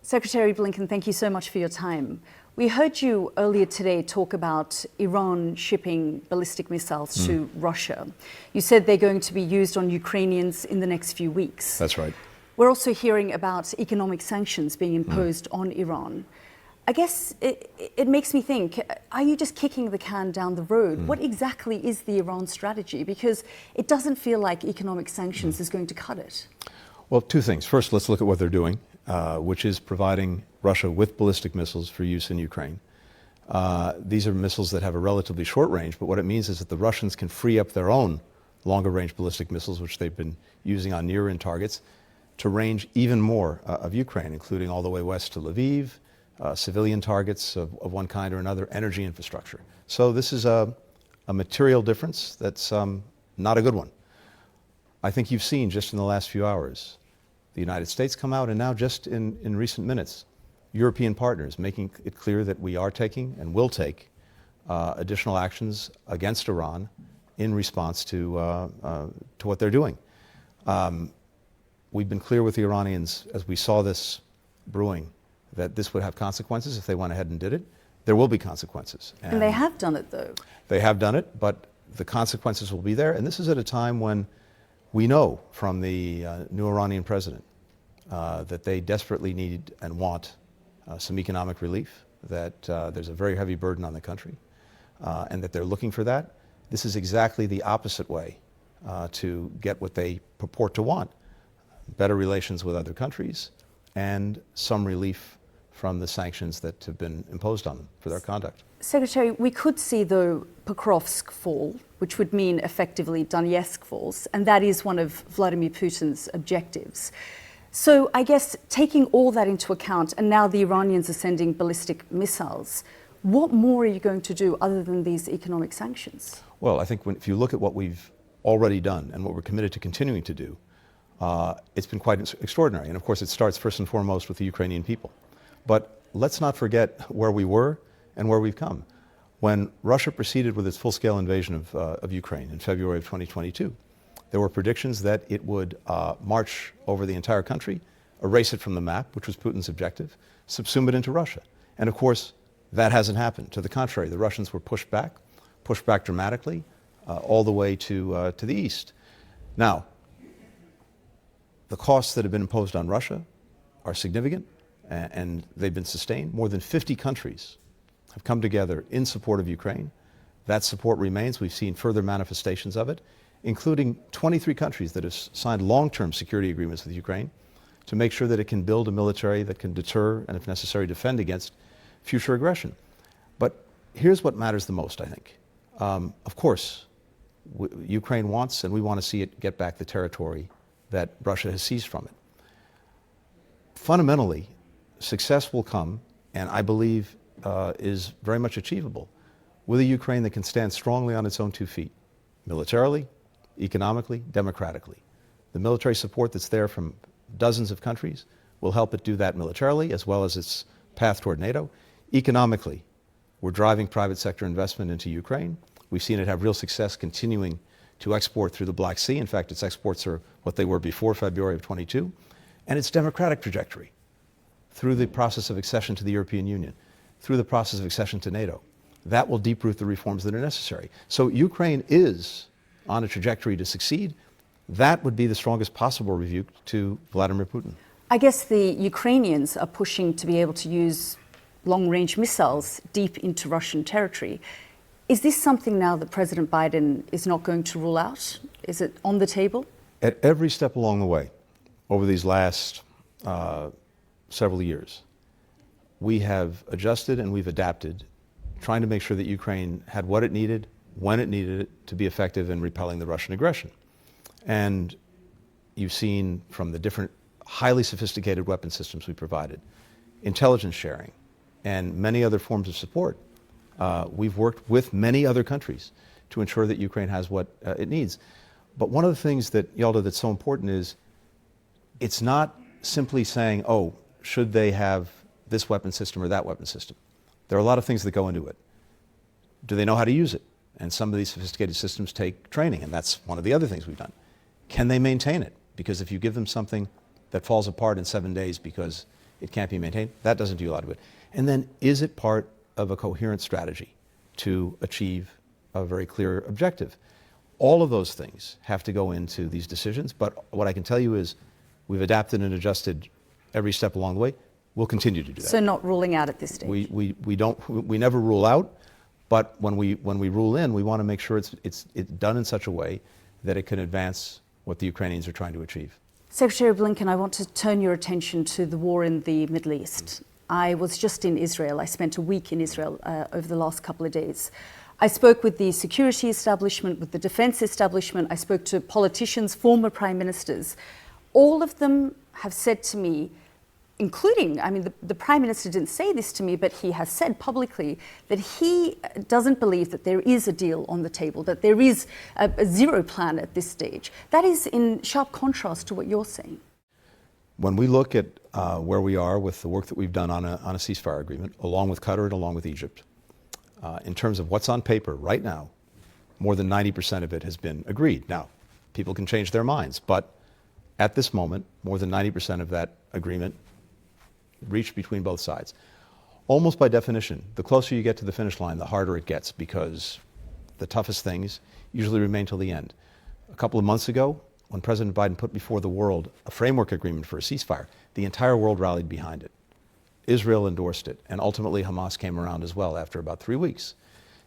Secretary Blinken, thank you so much for your time. We heard you earlier today talk about Iran shipping ballistic missiles to Russia. You said they're going to be used on Ukrainians in the next few weeks. That's right. We're also hearing about economic sanctions being imposed on Iran. I guess it makes me think, are you just kicking the can down the road? What exactly is the Iran strategy? Because it doesn't feel like economic sanctions is going to cut it. Well, two things. First, let's look at what they're doing, which is providing Russia with ballistic missiles for use in Ukraine. These are missiles that have a relatively short range, but what it means is that the Russians can free up their own longer range ballistic missiles, which they've been using on near-in targets, to range even more of Ukraine, including all the way west to Lviv, civilian targets of one kind or another, energy infrastructure. So this is a material difference that's not a good one. I think you've seen just in the last few hours the United States come out, and now just in recent minutes, European partners making it clear that we are taking and will take additional actions against Iran in response to what they're doing. We've been clear with the Iranians as we saw this brewing that this would have consequences if they went ahead and did it. There will be consequences. And they have done it, though. They have done it, but the consequences will be there. And this is at a time when we know from the new Iranian president that they desperately need and want some economic relief, that there's a very heavy burden on the country, and that they're looking for that. This is exactly the opposite way to get what they purport to want: better relations with other countries and some relief from the sanctions that have been imposed on them for their conduct. Secretary, we could see, though, Pokrovsk fall, which would mean effectively Donetsk falls, and that is one of Vladimir Putin's objectives. So I guess taking all that into account, and now the Iranians are sending ballistic missiles, what more are you going to do other than these economic sanctions? Well, I think if you look at what we've already done and what we're committed to continuing to do, it's been quite extraordinary. And of course, it starts first and foremost with the Ukrainian people. But let's not forget where we were and where we've come. When Russia proceeded with its full-scale invasion of Ukraine in February of 2022, there were predictions that it would march over the entire country, erase it from the map, which was Putin's objective, subsume it into Russia. And of course, that hasn't happened. To the contrary, the Russians were pushed back dramatically, all the way to the east. Now, the costs that have been imposed on Russia are significant, and they've been sustained. More than 50 countries have come together in support of Ukraine. That support remains. We've seen further manifestations of it, including 23 countries that have signed long-term security agreements with Ukraine to make sure that it can build a military that can deter and, if necessary, defend against future aggression. But here's what matters the most, I think. Of course, Ukraine wants, and we want to see it get back the territory that Russia has seized from it. Fundamentally, success will come, and I believe is very much achievable, with a Ukraine that can stand strongly on its own 2 feet, militarily, economically, democratically. The military support that's there from dozens of countries will help it do that militarily, as well as its path toward NATO. Economically, we're driving private sector investment into Ukraine. We've seen it have real success continuing to export through the Black Sea. In fact, its exports are what they were before February of 22. And its democratic trajectory through the process of accession to the European Union, through the process of accession to NATO. That will deep-root the reforms that are necessary. So Ukraine is on a trajectory to succeed. That would be the strongest possible rebuke to Vladimir Putin. I guess the Ukrainians are pushing to be able to use long-range missiles deep into Russian territory. Is this something now that President Biden is not going to rule out? Is it on the table? At every step along the way, over these last several years, we have adjusted and we've adapted, trying to make sure that Ukraine had what it needed, when it needed it, to be effective in repelling the Russian aggression. And you've seen from the different highly sophisticated weapon systems we provided, intelligence sharing, and many other forms of support, we've worked with many other countries to ensure that Ukraine has what it needs. But one of the things that, Yelda, that's so important is it's not simply saying, oh, should they have this weapon system or that weapon system? There are a lot of things that go into it. Do they know how to use it? And some of these sophisticated systems take training, and that's one of the other things we've done. Can they maintain it? Because if you give them something that falls apart in 7 days because it can't be maintained. That doesn't do a lot of good. And then, is it part of a coherent strategy to achieve a very clear objective? All of those things have to go into these decisions, but what I can tell you is we've adapted and adjusted every step along the way. We'll continue to do that. So not ruling out at this stage? We never rule out, but when we rule in, we want to make sure it's done in such a way that it can advance what the Ukrainians are trying to achieve. Secretary Blinken, I want to turn your attention to the war in the Middle East. I was just in Israel. I spent a week in Israel over the last couple of days. I spoke with the security establishment, with the defense establishment. I spoke to politicians, former prime ministers. All of them have said to me, including, I mean, the Prime Minister didn't say this to me, but he has said publicly that he doesn't believe that there is a deal on the table, that there is a zero plan at this stage. That is in sharp contrast to what you're saying. When we look at where we are with the work that we've done on a ceasefire agreement, along with Qatar and along with Egypt, in terms of what's on paper right now, more than 90% of it has been agreed. Now, people can change their minds, but at this moment, more than 90% of that agreement reached between both sides. Almost by definition, the closer you get to the finish line, the harder it gets, because the toughest things usually remain till the end. A couple of months ago, when President Biden put before the world a framework agreement for a ceasefire, the entire world rallied behind it. Israel endorsed it, and ultimately Hamas came around as well after about 3 weeks.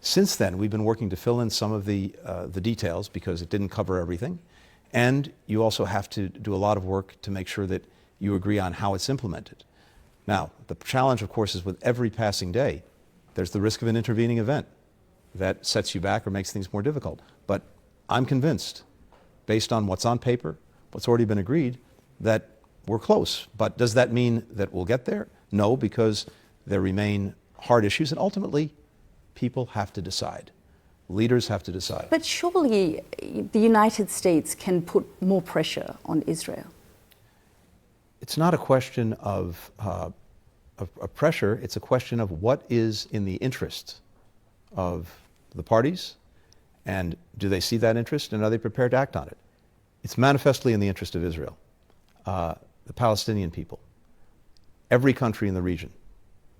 Since then, we've been working to fill in some of the details, because it didn't cover everything, and you also have to do a lot of work to make sure that you agree on how it's implemented. Now, the challenge, of course, is with every passing day, there's the risk of an intervening event that sets you back or makes things more difficult. But I'm convinced, based on what's on paper, what's already been agreed, that we're close. But does that mean that we'll get there? No, because there remain hard issues, and ultimately, people have to decide. Leaders have to decide. But surely the United States can put more pressure on Israel. It's not a question of pressure. It's a question of what is in the interest of the parties, and do they see that interest, and are they prepared to act on it? It's manifestly in the interest of Israel, the Palestinian people, every country in the region,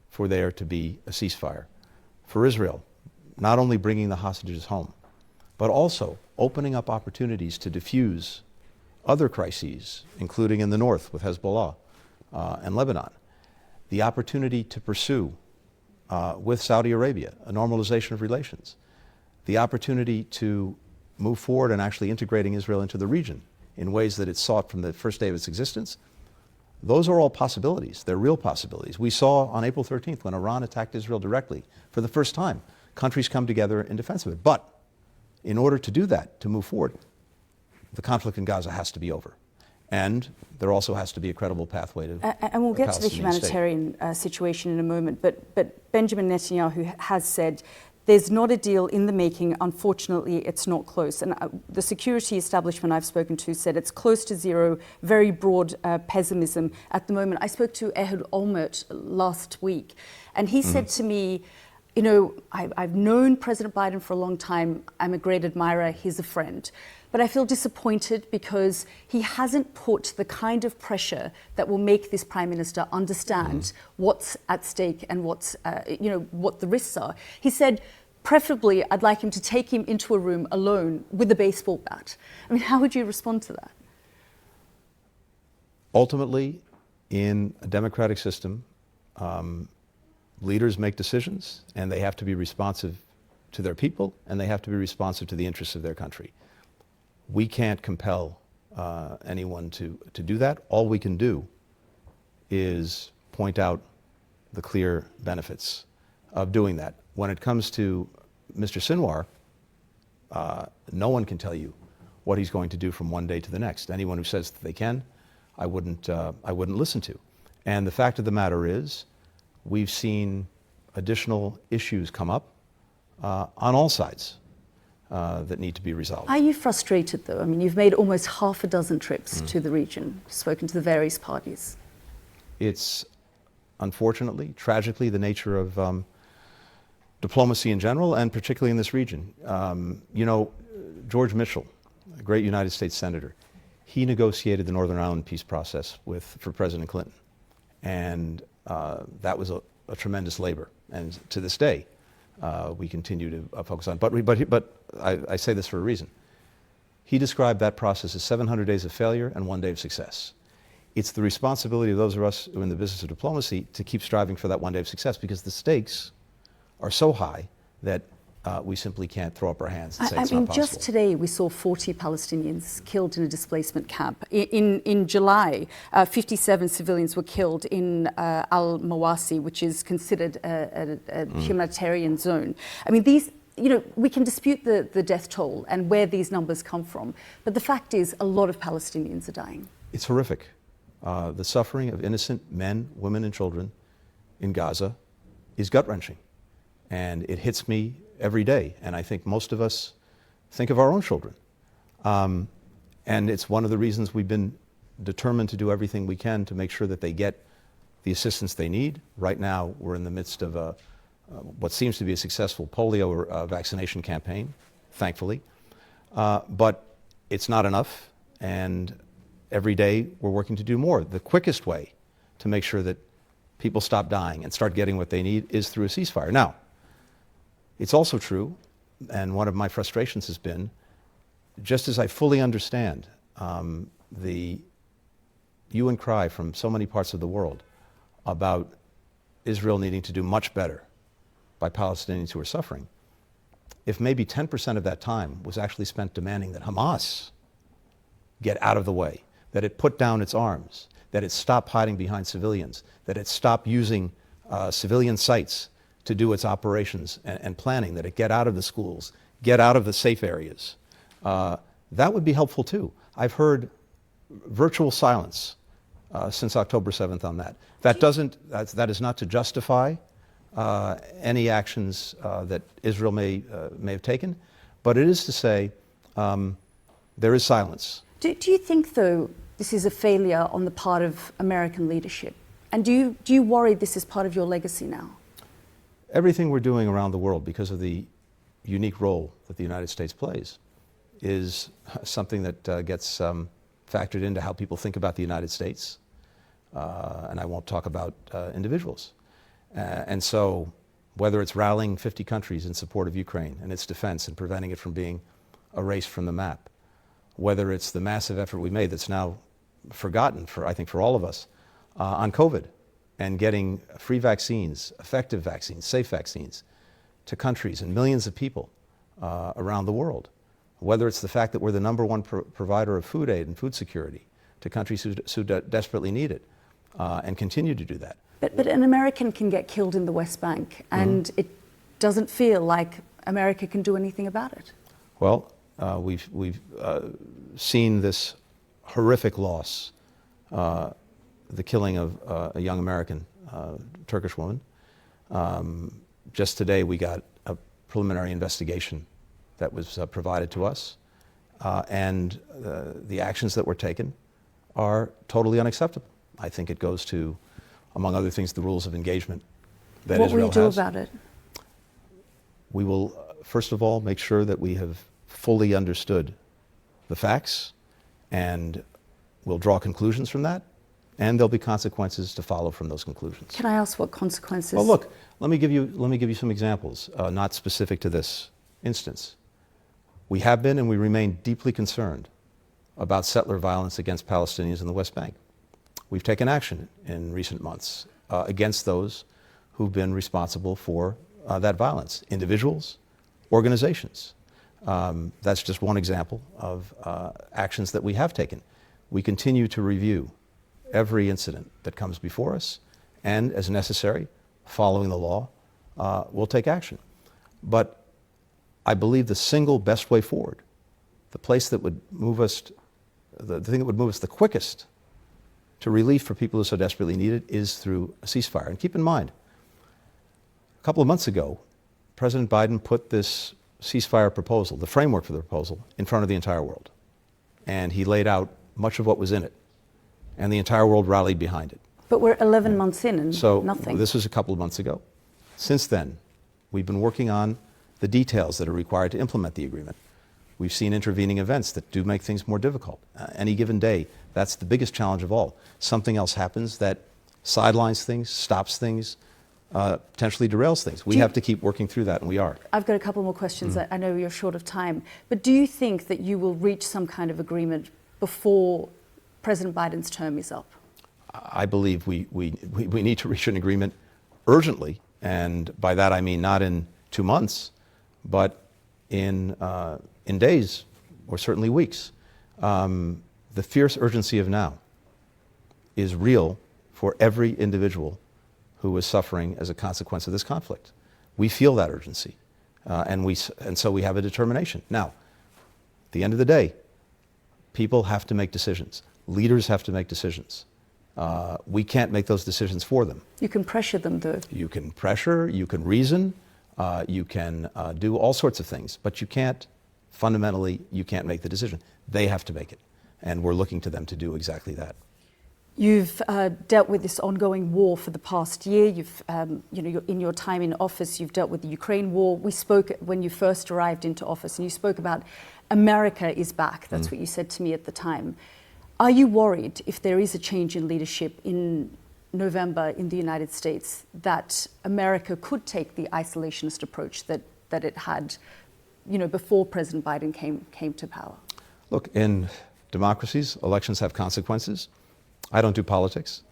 for there to be a ceasefire. For Israel, not only bringing the hostages home, but also opening up opportunities to diffuse other crises, including in the north with Hezbollah and Lebanon. The opportunity to pursue with Saudi Arabia a normalization of relations. The opportunity to move forward and actually integrating Israel into the region in ways that it sought from the first day of its existence. Those are all possibilities. They're real possibilities. We saw on April 13th, when Iran attacked Israel directly, for the first time, countries come together in defense of it. But in order to do that, to move forward, the conflict in Gaza has to be over. And there also has to be a credible pathway to and we'll get to the Palestinian humanitarian situation in a moment. But Benjamin Netanyahu has said there's not a deal in the making. Unfortunately, it's not close. And the security establishment I've spoken to said it's close to zero, very broad pessimism at the moment. I spoke to Ehud Olmert last week, and he said to me, you know, I've known President Biden for a long time. I'm a great admirer. He's a friend. But I feel disappointed because he hasn't put the kind of pressure that will make this Prime Minister understand what's at stake and what's, what the risks are. He said, preferably, I'd like him to take him into a room alone with a baseball bat. I mean, how would you respond to that? Ultimately, in a democratic system, leaders make decisions, and they have to be responsive to their people, and they have to be responsive to the interests of their country. We can't compel anyone to do that. All we can do is point out the clear benefits of doing that. When it comes to Mr. Sinwar, no one can tell you what he's going to do from one day to the next. Anyone who says that they can, I wouldn't listen to. And the fact of the matter is, we've seen additional issues come up on all sides that need to be resolved. Are you frustrated, though? I mean, you've made almost half a dozen trips to the region, spoken to the various parties. It's unfortunately, tragically, the nature of diplomacy in general, and particularly in this region. George Mitchell, a great United States senator, he negotiated the Northern Ireland peace process for President Clinton. And that was a tremendous labor. And to this day, we continue to focus on it. But I say this for a reason. He described that process as 700 days of failure and 1 day of success. It's the responsibility of those of us who are in the business of diplomacy to keep striving for that 1 day of success, because the stakes are so high that we simply can't throw up our hands and say it's not possible. Just today we saw 40 Palestinians killed in a displacement camp. In July, 57 civilians were killed in Al-Mawasi, which is considered a humanitarian zone. I mean, these, we can dispute the death toll and where these numbers come from, but the fact is a lot of Palestinians are dying. It's horrific. The suffering of innocent men, women, and children in Gaza is gut-wrenching. And it hits me every day. And I think most of us think of our own children. And it's one of the reasons we've been determined to do everything we can to make sure that they get the assistance they need. Right now, we're in the midst of what seems to be a successful polio vaccination campaign, thankfully. But it's not enough. And every day, we're working to do more. The quickest way to make sure that people stop dying and start getting what they need is through a ceasefire. Now, it's also true, and one of my frustrations has been, just as I fully understand the hue and cry from so many parts of the world about Israel needing to do much better by Palestinians who are suffering, if maybe 10% of that time was actually spent demanding that Hamas get out of the way, that it put down its arms, that it stop hiding behind civilians, that it stop using civilian sites to do its operations and planning, that it get out of the schools, get out of the safe areas, that would be helpful too. I've heard virtual silence since October 7th on that. That is not to justify any actions that Israel may have taken, but it is to say there is silence. Do you think, though, this is a failure on the part of American leadership? And do you worry this is part of your legacy now? Everything we're doing around the world, because of the unique role that the United States plays, is something that gets factored into how people think about the United States. And I won't talk about individuals. And so whether it's rallying 50 countries in support of Ukraine and its defense and preventing it from being erased from the map, whether it's the massive effort we made that's now forgotten, I think, for all of us, on COVID, and getting free vaccines, effective vaccines, safe vaccines to countries and millions of people around the world. Whether it's the fact that we're the #1 provider of food aid and food security to countries who desperately need it, and continue to do that. But an American can get killed in the West Bank, and it doesn't feel like America can do anything about it. Well, we've seen this horrific loss, the killing of a young American Turkish woman. Just today we got a preliminary investigation that was provided to us, and the actions that were taken are totally unacceptable. I think it goes to, among other things, the rules of engagement that Israel has. What will you do about it? We will, first of all, make sure that we have fully understood the facts, and we'll draw conclusions from that, and there'll be consequences to follow from those conclusions. Can I ask what consequences? Well, look, let me give you some examples, not specific to this instance. We have been and we remain deeply concerned about settler violence against Palestinians in the West Bank. We've taken action in recent months against those who've been responsible for that violence, individuals, organizations. That's just one example of actions that we have taken. We continue to review every incident that comes before us, and as necessary, following the law, we'll take action. But I believe the single best way forward, the place that would move us, the thing that would move us the quickest to relief for people who so desperately need it, is through a ceasefire. And keep in mind, a couple of months ago, President Biden put this ceasefire proposal, the framework for the proposal, in front of the entire world. And he laid out much of what was in it. And the entire world rallied behind it. But we're 11 months in and nothing. So this was a couple of months ago. Since then, we've been working on the details that are required to implement the agreement. We've seen intervening events that do make things more difficult. Any given day, that's the biggest challenge of all. Something else happens that sidelines things, stops things, potentially derails things. We have to keep working through that, and we are. I've got a couple more questions. I know you're short of time, but do you think that you will reach some kind of agreement before President Biden's term is up? I believe we need to reach an agreement urgently, and by that I mean not in 2 months, but in days or certainly weeks. The fierce urgency of now is real for every individual who is suffering as a consequence of this conflict. We feel that urgency, and so we have a determination. Now, at the end of the day, people have to make decisions. Leaders have to make decisions. We can't make those decisions for them. You can pressure them, though. You can pressure, you can reason, you can do all sorts of things, but you can't, fundamentally, you can't make the decision. They have to make it, and we're looking to them to do exactly that. You've dealt with this ongoing war for the past year. You've, in your time in office, you've dealt with the Ukraine war. We spoke when you first arrived into office, and you spoke about America is back. That's what you said to me at the time. Are you worried if there is a change in leadership in November in the United States that America could take the isolationist approach that it had, before President Biden came to power? Look, in democracies, elections have consequences. I don't do politics,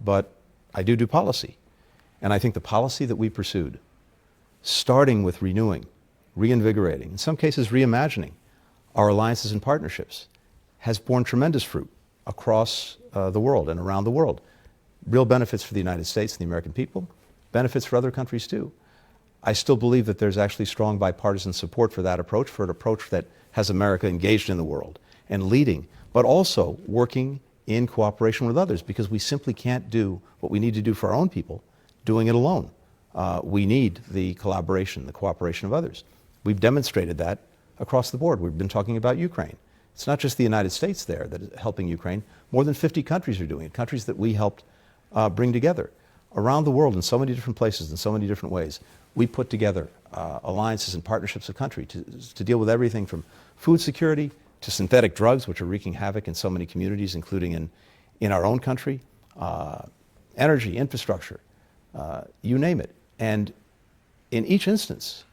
but I do policy. And I think the policy that we pursued, starting with renewing, reinvigorating, in some cases reimagining our alliances and partnerships, has borne tremendous fruit across the world and around the world. Real benefits for the United States and the American people, benefits for other countries too. I still believe that there's actually strong bipartisan support for that approach, for an approach that has America engaged in the world and leading, but also working in cooperation with others, because we simply can't do what we need to do for our own people doing it alone. We need the collaboration, the cooperation of others. We've demonstrated that across the board. We've been talking about Ukraine. It's not just the United States there that is helping Ukraine. More than 50 countries are doing it, countries that we helped bring together. Around the world in so many different places, in so many different ways, we put together alliances and partnerships of countries to deal with everything from food security to synthetic drugs, which are wreaking havoc in so many communities, including in our own country, energy, infrastructure, you name it. And in each instance,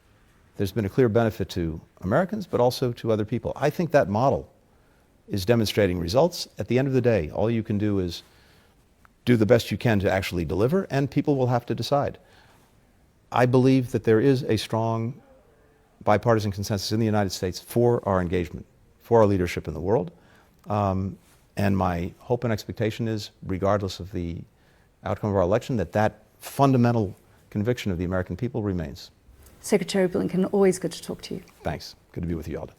there's been a clear benefit to Americans, but also to other people. I think that model is demonstrating results. At the end of the day, all you can do is do the best you can to actually deliver, and people will have to decide. I believe that there is a strong bipartisan consensus in the United States for our engagement, for our leadership in the world. And my hope and expectation is, regardless of the outcome of our election, that fundamental conviction of the American people remains. Secretary Blinken, always good to talk to you. Thanks. Good to be with you, Alda.